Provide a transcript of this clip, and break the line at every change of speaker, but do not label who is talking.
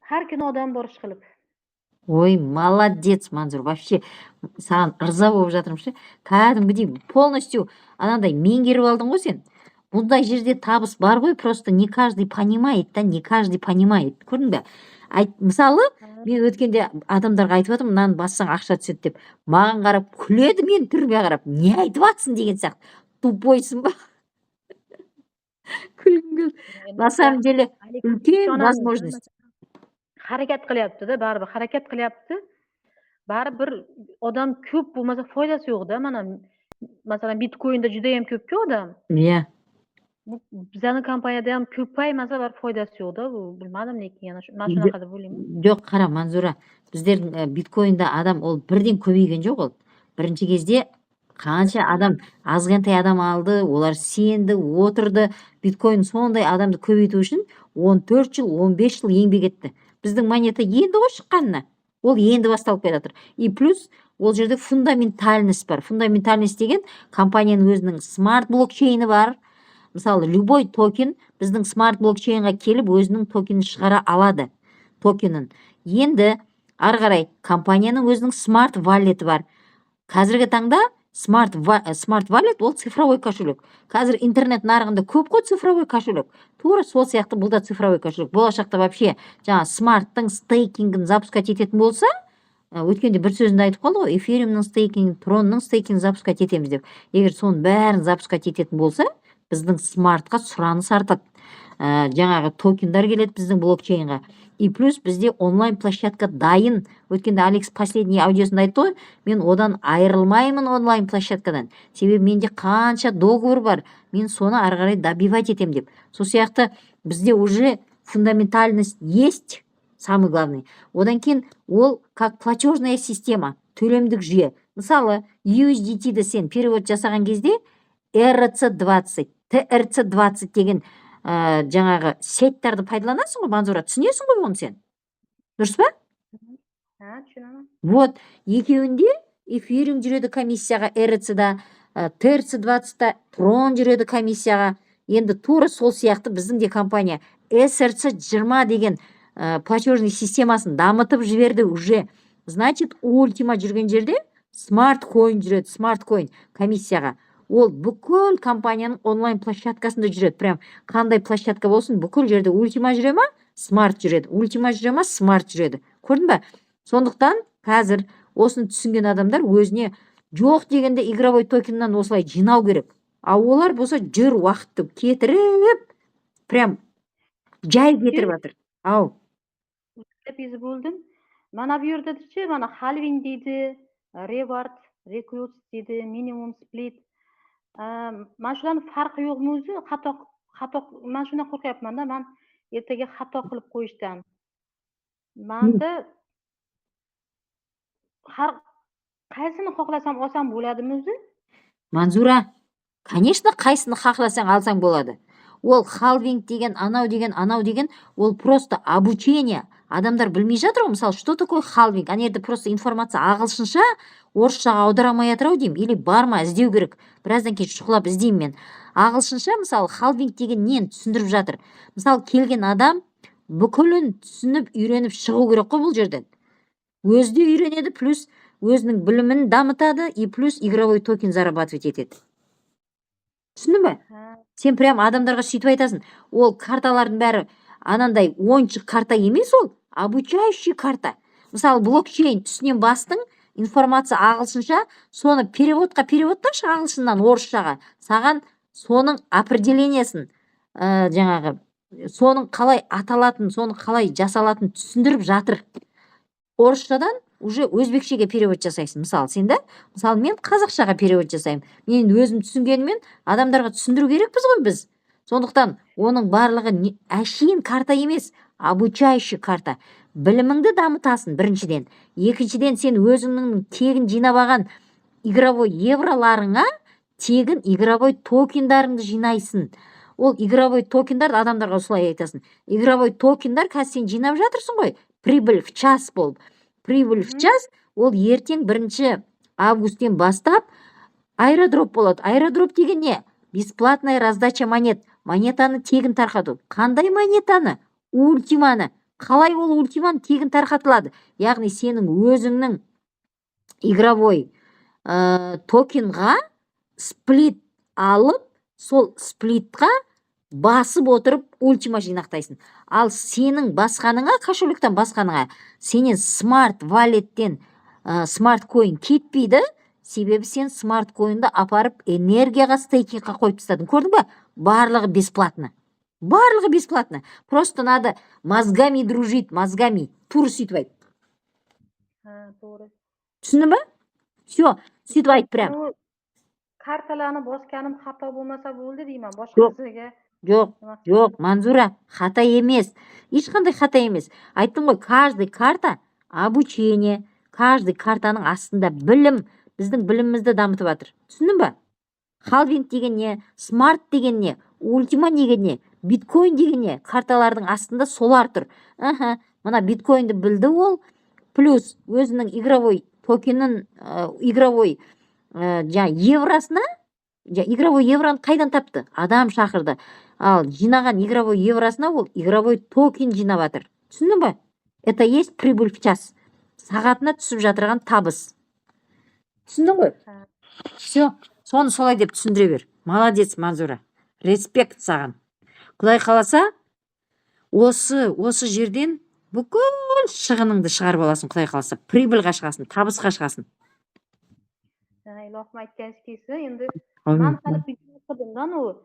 Har kuni odam bor ish qilib.
Ой, молодец, Манзур. Вообще, саған ырза болып жатырмын ше. Кәдімгідей полностью анандай меңгеріп алдың ғой сен. Бұндай жерде табыс бар ғой, просто не каждый понимает, да, не каждый понимает. Көрдің бе? Мысалы, мен өткенде адамдарға айтып жатырмын, мынаны бассаң ақша түседі деп. Маған қарап күледі, мен түріме қарап, не айтып жатсың деген сияқты. Тупойсың ба? Күлгім келді. На самом деле, үлкен возможность.
Harakat qilyapti-da, baribir harakat qilyapti. Baribir odam ko'p bo'lmasa foydasi yo'q-da. Mana masalan Bitcoin'da juda ham ko'p-ku odam.
Иә.
Bu bizning kompaniyada ham ko'paymasa bir foydasi yo'q-da. Bu bilmadim lekin yana mana shunaqa deb o'ylayman.
Жоқ, қара, Манзура, біздердің биткоинда адам ол бірден көбейген жоқ ол. Бірінші кезде қанша адам, азғантай адам алды, олар сенді, отырды. Биткоин сондай адамды көбейту үшін 14 жыл, 15 жыл еңбек етті. Біздің монета енді ғой шыққанына. Ол енді басталып келе жатыр. И плюс ол жерде фундаментальность бар. Фундаментальность деген компанияның өзінің смарт блокчейні бар. Мысалы, любой токен біздің смарт блокчейнға келіп өзінің токенін шығара алады. Токенін. Енді ары қарай компанияның өзінің смарт валеті бар. Қазіргі таңда смарт валет ол цифровой кошелек. Қазір интернет нарығында көп қой цифровой кошелек. Тура сол сияқты бұл да цифровой кошелек. Болашақта вообще жаңа смарттың стейкингін запускать ететін болса, өткенде бір сөзінде айтып қалды ғой, эфириумның стейкингін, тронның стейкингін запускать етеміз деп. Егер соның бәрін запускать ететін болса, біздің смартқа сұраныс артады. Жаңағы токендар келеді біздің блокчейнға. И плюс бізде онлайн площадка дайын. Өткенде Алекс последний аудиосында айтты ғой, мен одан айырылмаймын онлайн площадкадан. Себебі менде қанша договор бар, мен соны ары қарай добивать етем деп. Сол сияқты бізде уже фундаментальность есть, самый главный. Одан кейін ол как платежная система, төлемдік жүйе. Мысалы, USDT-ді сен перевод жасаған кезде ERC-20, TRC-20 деген жаңағы сеттарды пайдаланасың ғой, Манзура, түсінесің ғой оны сен? Дұрыс па?
Түсінемін.
Вот, екеуінде эфириум жүреді комиссияға, ERC-да, TRC-20-да трон жүреді комиссияға. Енді тура сол сияқты біздің де компания SRC-20 деген платежный системасын дамытып жіберді уже. Значит, ультима жүрген жерде смарт-койн жүреді, смарт-койн комиссияға. Ол бүкіл компанияның онлайн площадкасында жүреді. Прям қандай площадка болсын, бүкіл жерде ультима жүре ма, смарт жүреді. Ультима жүре ма, смарт жүреді. Көрдің бе? Сондықтан қазір осыны түсінген адамдар өзіне жоқ дегенде игровой токеннан осылай жинау керек. А олар болса жүр уақытты кетіріп, прям жай кетіріп жатыр. Ау.
Biz bo'ldim. Mana bu yerda-chi, mana halving deydi, reward, recruit deydi, minimum split. Men shularning farqi yo'qmi o'zi? Xato, men shundan qo'rqyapman-da, men ertaga xato qilib qo'yishdan. Menda har qaysini xohlasam olsam bo'ladimi o'zi?
Манзура, конечно, қайсыны хақласаң алсаң болады. Ол халвинг деген, анау деген, ол просто обучение. Адамдар білмей жатыр ғой, мысалы, что такое халвинг? Ана жерде просто информация ағылшынша, орысшаға аудара алмай жатыр ау деймін, или бар ма, іздеу керек. Біраздан кейін шұқылап іздеймін мен. Ағылшынша, мысалы, халвинг деген нені түсіндіріп жатыр. Мысалы, келген адам бүкілін түсініп, үйреніп шығу керек қой бұл жерден. Өзі де үйренеді, плюс өзінің білімін дамытады, и плюс игровой токен зарабатывать етеді. Түсіндің бе? Сен прям адамдарға сөйтіп айтасың. Ол карталардың бәрі анандай ойыншық карта емес, ол обучающий карта. Мысалы, блокчейн үстінен бастың, информация ағылшынша, соны переводташы ағылшыннан орысшаға. Саған соның определениясын, жаңағы, соның қалай аталатын, соның қалай жасалатын түсіндіріп жатыр. Орысшадан уже өзбекшеге перевод жасайсың. Мысалы, сен да, мысалы, мен қазақшаға перевод жасаймын. Мен өзім түсінгенімен адамдарға түсіндіру керекпіз ғой біз. Сондықтан оның барлығы әшейін карта емес, обучающий карта. Біліміңді дамытасың біріншіден. Екіншіден сен өзіңнің тегін жинап алған игровой евроларыңа тегін игровой токендарыңды жинайсың. Ол игровой токендарды адамдарға осылай айтасың. Игровой токендар қазір сен жинап жатырсың ғой, прибыль в час болып. Прибыль в час, ол ертең 1 августтен бастап аэродроп болады. Аэродроп деген не? Бесплатная раздача монет. Монетаны тегін тарқату. Қандай монетаны? Ультиманы. қалай ол ультиманы тегін тарқатылады? Яғни сенің өзіңнің игровой токенға сплит алып, сол сплитқа басып отырып ультима жинақтайсың. Ал сенің басқаныңа, кошелектен басқаныңа, сенен смарт валеттен смарт койн кетпейді, себебі сен смарт койнды апарып энергияға стейкингқа қойып тастадың. Көрдің ба? Барлығы бесплатно. Барлығы бесплатно. Просто надо мозгами дружить, мозгами. Тура сөйтіп айт.
To'g'ri.
Түсіндің ба? Все, сөйтіп айт прям.
Bu kartalarni bosganim xato bo'lmasa bo'ldi deyman. Boshqasiga
Жоқ, Манзура, хата емес. Ешқандай хата емес. Айттым ғой, каждый карта обучение, каждый картаның астында білім, біздің білімімізді дамытып жатыр. Түсіндің ба? Халвинг деген не, смарт деген не, ультима деген не, биткоин деген не, карталардың астында солар тұр. Мына биткоинді білді ол, плюс өзінің игровой токенін, игровой евросына, игровой евроны қайдан тапты? Адам шақырды. Ал жинаған игровой евросына ол игровой токен жинап жатыр. Түсіндің ба? Это есть прибыль в час. Сағатына түсіп жатырған табыс. Түсіндің ғой? Все, соны солай деп түсіндіре бер. Молодец, Манзура. Респект саған. Құдай қаласа, осы жерден бүкіл шығыныңды шығарып аласың, құдай қаласа. Прибыльға шығасың, табысқа шығасың.
Ilohim aytgan kelsa, endi man hali video o'qidim-dan u